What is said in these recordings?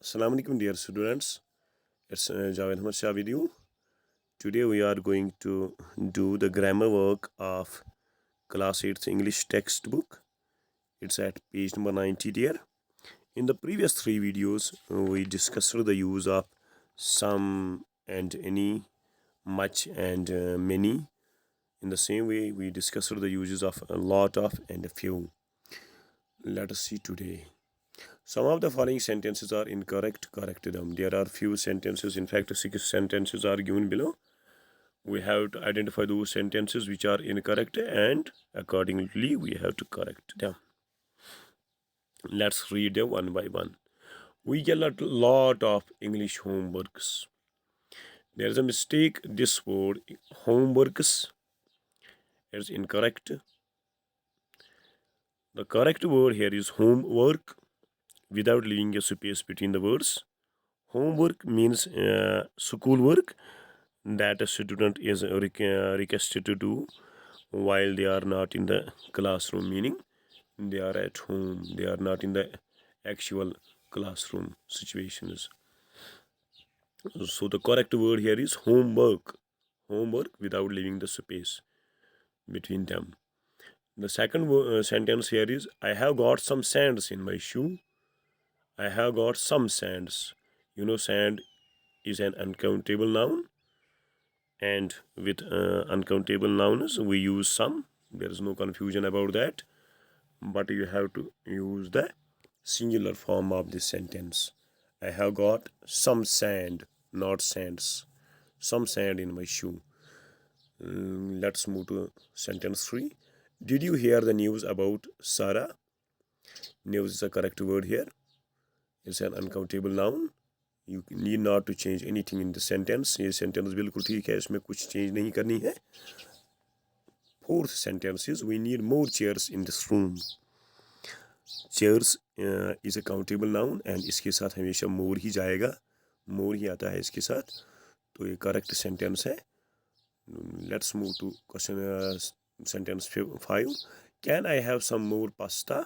Assalamu alaikum dear students. It's Javaid Ahmad Shah with you. Today we are going to do the grammar work of class 8th English textbook. It's at page number 90 dear. In the previous three videos we discussed the use of some and any, much and many. In the same way we discussed the uses of a lot of and a few. Let us see today. Some of the following sentences are incorrect. Correct them. There are few sentences. In fact, 6 sentences are given below. We have to identify those sentences which are incorrect and accordingly we have to correct them. Let's read them one by one. We get a lot of English homeworks. There is a mistake. This word homeworks is incorrect. The correct word here is homework without leaving a space between the words. Homework means school work that a student is requested to do while they are not in the classroom, meaning they are at home, they are not in the actual classroom situations. So the correct word here is homework without leaving the space between them. The second sentence here is I have got some sands in my shoe. I have got some sands. You know, sand is an uncountable noun, and with uncountable nouns we use some. There is no confusion about that, but you have to use the singular form of this sentence. I have got some sand, not sands. Some sand in my shoe. Let's move to sentence 3. Did you hear the news about Sarah? News is the correct word here. It's an uncountable noun. You need not to change anything in the sentence. ये sentence बिल्कुल ठीक है, इसमें कुछ change नहीं करनी है. Fourth sentence is we need more chairs in this room. Chairs is a countable noun and इसके साथ हमेशा more ही जाएगा. More ही आता है इसके साथ. तो ये correct sentence है. Let's move to question sentence 5. Can I have some more pasta?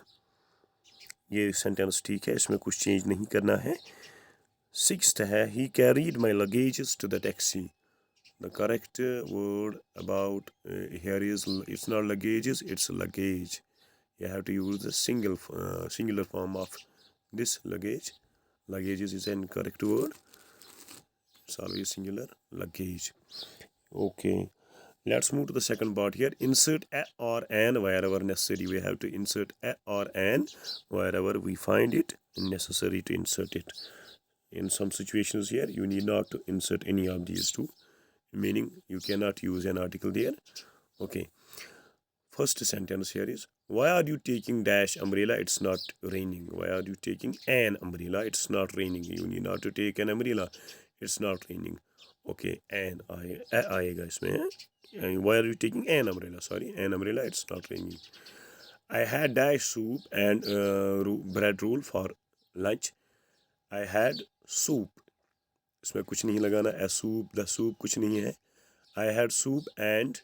ये sentence ठीक है, इसमें कुछ change नहीं करना है. Sixth है he carried my luggages to the taxi. The correct word about here is it's not luggages, it's luggage. You have to use the singular form of this luggage. Luggages is an incorrect word. It's always singular. Luggage. Okay. Let's move to the second part here. Insert a or an wherever necessary. We have to insert a or an wherever we find it necessary to insert it. In some situations here, you need not to insert any of these two, meaning you cannot use an article there. Okay. First sentence here is, why are you taking dash umbrella? It's not raining. Why are you taking an umbrella? It's not raining. You need not to take an umbrella. It's not raining. Okay. An आएगा इसमें. Why are you taking an umbrella? Sorry, an umbrella. It's not raining. I had dash soup and bread roll for lunch. I had soup. इसमें कुछ नहीं लगाना. A soup, the soup कुछ नहीं है. I had soup and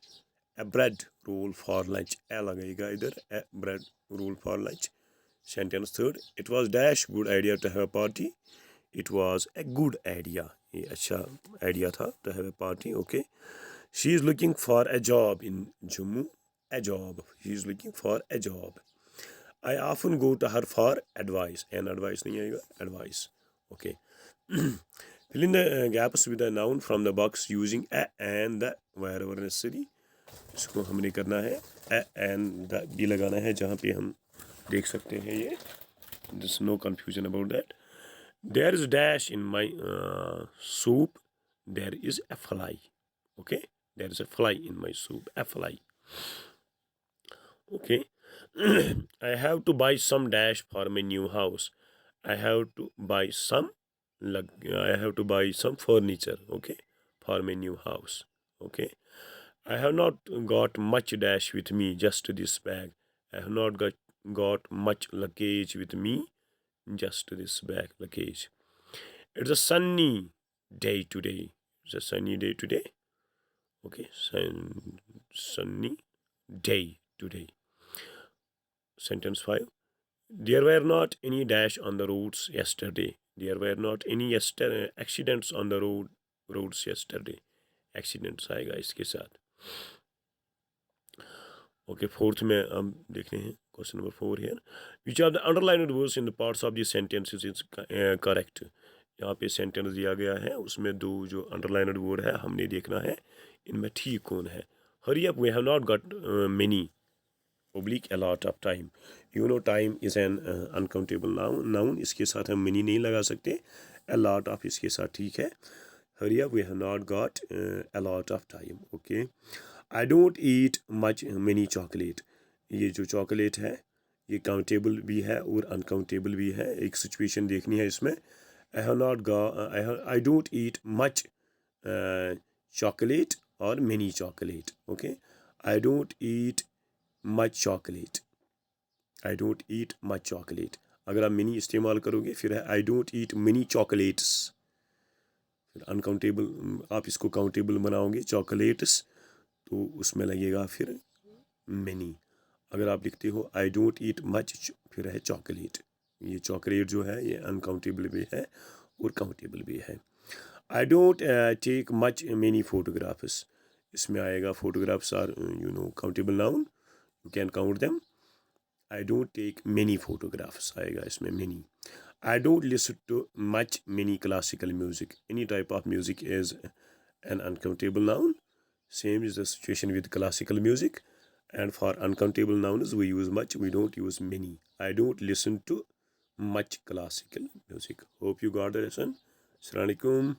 a bread roll for lunch. A लगाएगा इधर. A bread roll for lunch. Sentence third. It was dash good idea to have a party. It was a good idea. ये अच्छा idea था to have a party. Okay. She is looking for a job in Jammu. A job. She is looking for a job. I often go to her for advice. And advice नहीं आएगा. Advice. Okay. Fill in the gaps with a noun from the box using a and the wherever necessary. इसको हमने करना है a and the भी लगाना है जहाँ पे हम देख सकते हैं ये. There's no confusion about that. There is dash in my soup. There is a fly. Okay. There is a fly in my soup. A fly. Okay. I have to buy some dash for my new house. I have to buy some furniture, okay, for my new house. Okay. I have not got much dash with me, just this bag. I have not got much luggage with me, just this bag luggage. It's a sunny day today. It's a sunny day today. Okay. Sunny day today. Sentence 5. There were not any dash on the roads yesterday. There were not any accidents on the roads yesterday. Accidents आएगा इसके साथ. Okay, fourth में हम देख रहे हैं question number 4 here. Which are the underlined words in the parts of the sentences is correct. यहाँ पे सेंटेंस दिया गया है, उसमें दो जो अंडरलाइंड वर्ड है हमने देखना है इनमें ठीक कौन है. Hurry up, we have not got many oblique a lot of time. You know time is an uncountable noun. इसके साथ हम many नहीं लगा सकते. A lot of इसके साथ ठीक है. Hurry up, we have not got a lot of time. Okay. I don't eat much many chocolate. ये जो chocolate है ये countable भी है और uncountable भी है. एक situation देखनी है इसमें. I don't eat much chocolate or many chocolate. Okay. I don't eat much chocolate. I don't eat much chocolate. अगर आप many इस्तेमाल करोगे फिर है I don't eat many chocolates. फिर अनकाउंटेबल आप इसको काउंटेबल बनाओगे chocolates तो उसमें लगेगा फिर many. अगर आप लिखते हो I don't eat much फिर है chocolate. ये chocolate जो है ये अनकाउंटेबल भी है और काउंटेबल भी है. I don't take much many photographs. इसमें आएगा photographs are countable noun. You can count them. I don't take many photographs आएगा इसमें many. I don't listen to much many classical music. Any type of music is an uncountable noun. Same is the situation with classical music. And for uncountable nouns we use much, we don't use many. I don't listen to much classical music. Hope you got the lesson. Assalamu alaikum.